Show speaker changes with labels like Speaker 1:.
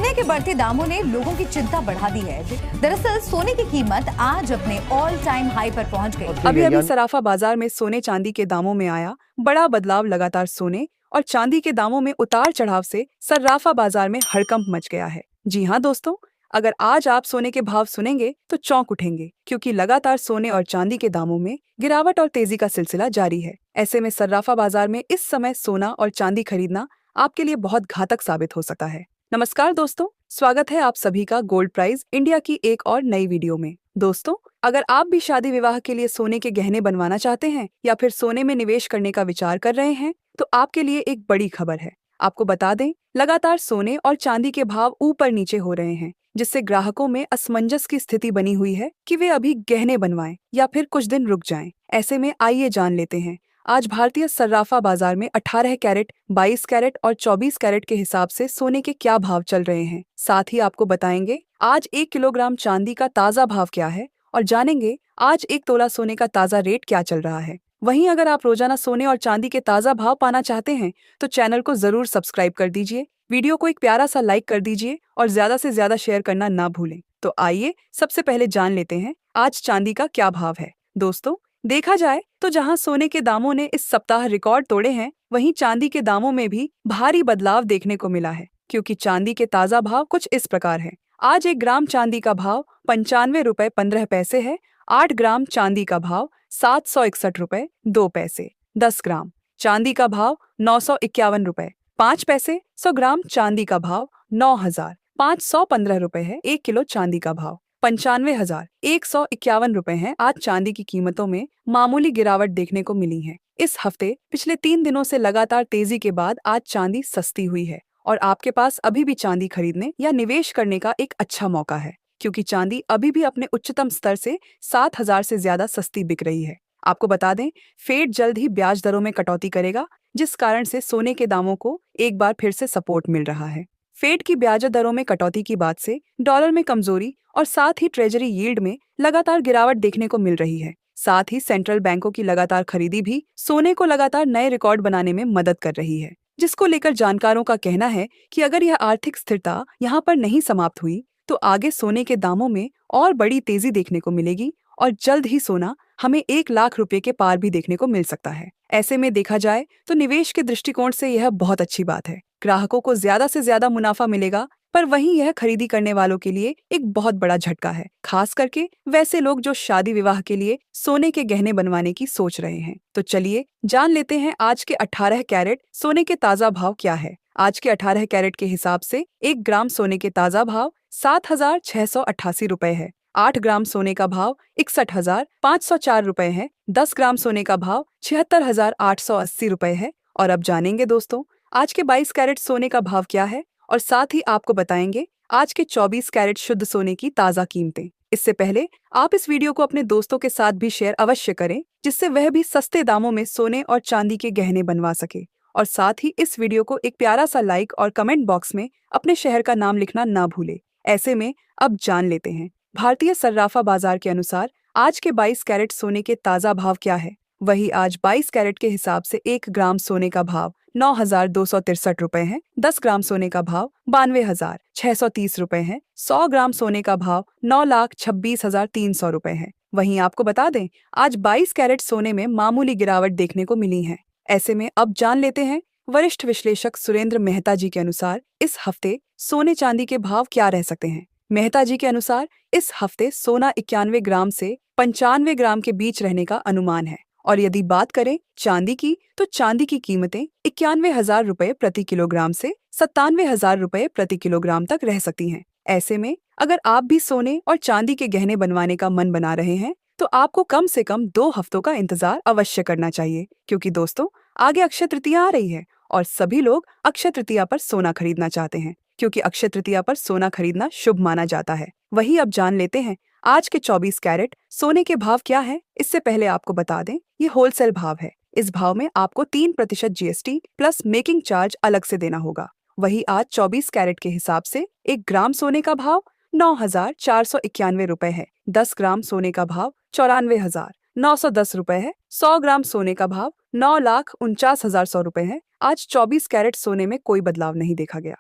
Speaker 1: सोने के बढ़ते दामों ने लोगों की चिंता बढ़ा दी है। दरअसल सोने की कीमत आज अपने ऑल टाइम हाई पर पहुंच गई।
Speaker 2: अभी सराफा बाजार में सोने चांदी के दामों में आया बड़ा बदलाव। लगातार सोने और चांदी के दामों में उतार चढ़ाव से सराफा बाजार में हड़कंप मच गया है। जी हाँ दोस्तों, अगर आज आप सोने के भाव सुनेंगे तो चौंक उठेंगे, क्योंकि लगातार सोने और चांदी के दामों में गिरावट और तेजी का सिलसिला जारी है। ऐसे में सराफा बाजार में इस समय सोना और चांदी खरीदना आपके लिए बहुत घातक साबित हो सकता है। नमस्कार दोस्तों, स्वागत है आप सभी का गोल्ड प्राइज इंडिया की एक और नई वीडियो में। दोस्तों, अगर आप भी शादी विवाह के लिए सोने के गहने बनवाना चाहते हैं या फिर सोने में निवेश करने का विचार कर रहे हैं, तो आपके लिए एक बड़ी खबर है। आपको बता दें, लगातार सोने और चांदी के भाव ऊपर नीचे हो रहे हैं, जिससे ग्राहकों में असमंजस की स्थिति बनी हुई है कि वे अभी गहने बनवाएं या फिर कुछ दिन रुक जाएं। ऐसे में आइए जान लेते हैं आज भारतीय सर्राफा बाजार में 18 कैरेट, 22 कैरेट और 24 कैरेट के हिसाब से सोने के क्या भाव चल रहे हैं। साथ ही आपको बताएंगे आज 1 किलोग्राम चांदी का ताजा भाव क्या है और जानेंगे आज 1 तोला सोने का ताजा रेट क्या चल रहा है। वहीं अगर आप रोजाना सोने और चांदी के ताजा भाव पाना चाहते हैं तो चैनल को जरूर सब्सक्राइब कर दीजिए, वीडियो को एक प्यारा सा लाइक कर दीजिए और ज्यादा से ज्यादा शेयर करना ना भूलें। तो आइए सबसे पहले जान लेते हैं आज चांदी का क्या भाव है। दोस्तों, देखा जाए तो जहां सोने के दामों ने इस सप्ताह रिकॉर्ड तोड़े हैं, वहीं चांदी के दामों में भी भारी बदलाव देखने को मिला है, क्योंकि चांदी के ताजा भाव कुछ इस प्रकार है। आज 1 ग्राम चांदी का भाव 95 रुपए 15 पैसे है। 8 ग्राम चांदी का भाव 761 रुपए 2 पैसे। 10 ग्राम चांदी का भाव 951 रुपए 5 पैसे। 100 ग्राम चांदी का भाव 9,515 रुपए है। 1 किलो चांदी का भाव 95,151 रुपए है। आज चांदी की कीमतों में मामूली गिरावट देखने को मिली है। इस हफ्ते पिछले 3 दिनों से लगातार तेजी के बाद आज चांदी सस्ती हुई है और आपके पास अभी भी चांदी खरीदने या निवेश करने का एक अच्छा मौका है, क्योंकि चांदी अभी भी अपने उच्चतम स्तर से 7,000 से ज्यादा सस्ती बिक रही है। आपको बता दें, फेड जल्द ही ब्याज दरों में कटौती करेगा, जिस कारण से सोने के दामों को एक बार फिर से सपोर्ट मिल रहा है। फेड की ब्याज दरों में कटौती की बात से डॉलर में कमजोरी और साथ ही ट्रेजरी यील्ड में लगातार गिरावट देखने को मिल रही है। साथ ही सेंट्रल बैंकों की लगातार खरीदी भी सोने को लगातार नए रिकॉर्ड बनाने में मदद कर रही है, जिसको लेकर जानकारों का कहना है कि अगर यह आर्थिक स्थिरता यहाँ पर नहीं समाप्त हुई तो आगे सोने के दामों में और बड़ी तेजी देखने को मिलेगी और जल्द ही सोना हमें 1 लाख रुपए के पार भी देखने को मिल सकता है। ऐसे में देखा जाए तो निवेश के दृष्टिकोण से यह बहुत अच्छी बात है। ग्राहकों को ज्यादा से ज्यादा मुनाफा मिलेगा, पर वहीं यह खरीदी करने वालों के लिए एक बहुत बड़ा झटका है, खास करके वैसे लोग जो शादी विवाह के लिए सोने के गहने बनवाने की सोच रहे हैं। तो चलिए जान लेते हैं आज के 18 कैरेट सोने के ताजा भाव क्या है। आज के 18 कैरेट के हिसाब से 1 ग्राम सोने के ताजा भाव 7,688 रुपए है। 8 ग्राम सोने का भाव 61,504 रुपए है। 10 ग्राम सोने का भाव 76,880 रुपए है। और अब जानेंगे दोस्तों आज के 22 कैरेट सोने का भाव क्या है, और साथ ही आपको बताएंगे आज के 24 कैरेट शुद्ध सोने की ताजा कीमतें। इससे पहले आप इस वीडियो को अपने दोस्तों के साथ भी शेयर अवश्य करें, जिससे वह भी सस्ते दामों में सोने और चांदी के गहने बनवा सके। और साथ ही इस वीडियो को एक प्यारा सा लाइक और कमेंट बॉक्स में अपने शहर का नाम लिखना ना भूले। ऐसे में अब जान लेते हैं भारतीय सर्राफा बाजार के अनुसार आज के 22 कैरेट सोने के ताजा भाव क्या है। वही आज 22 कैरेट के हिसाब से 1 ग्राम सोने का भाव 9,263 रुपए है। 10 ग्राम सोने का भाव 92,630 रुपए है। 100 ग्राम सोने का भाव 9,26,300 रुपए है। वहीं आपको बता दें, आज 22 कैरेट सोने में मामूली गिरावट देखने को मिली है। ऐसे में अब जान लेते हैं वरिष्ठ विश्लेषक सुरेंद्र मेहता जी के अनुसार इस हफ्ते सोने चांदी के भाव क्या रह सकते हैं। मेहता जी के अनुसार इस हफ्ते सोना 91 ग्राम से 95 ग्राम के बीच रहने का अनुमान है। और यदि बात करें चांदी की, तो चांदी की कीमतें 91,000 रुपए प्रति किलोग्राम से 97,000 रुपए प्रति किलोग्राम तक रह सकती हैं। ऐसे में अगर आप भी सोने और चांदी के गहने बनवाने का मन बना रहे हैं, तो आपको कम से कम 2 हफ्तों का इंतजार अवश्य करना चाहिए, क्योंकि दोस्तों आगे अक्षय तृतीया आ रही है और सभी लोग अक्षय तृतीया पर सोना खरीदना चाहते हैं, क्योंकि अक्षय तृतीया पर सोना खरीदना शुभ माना जाता है। वही अब जान लेते हैं आज के 24 कैरेट सोने के भाव क्या है। इससे पहले आपको बता दें, ये होलसेल भाव है। इस भाव में आपको 3% जीएसटी प्लस मेकिंग चार्ज अलग से देना होगा। वही आज 24 कैरेट के हिसाब से 1 ग्राम सोने का भाव 9,491 रुपए है। 10 ग्राम सोने का भाव 94,910 रुपए है। 100 ग्राम सोने का भाव 9,49,100 रुपए है। आज 24 कैरेट सोने में कोई बदलाव नहीं देखा गया।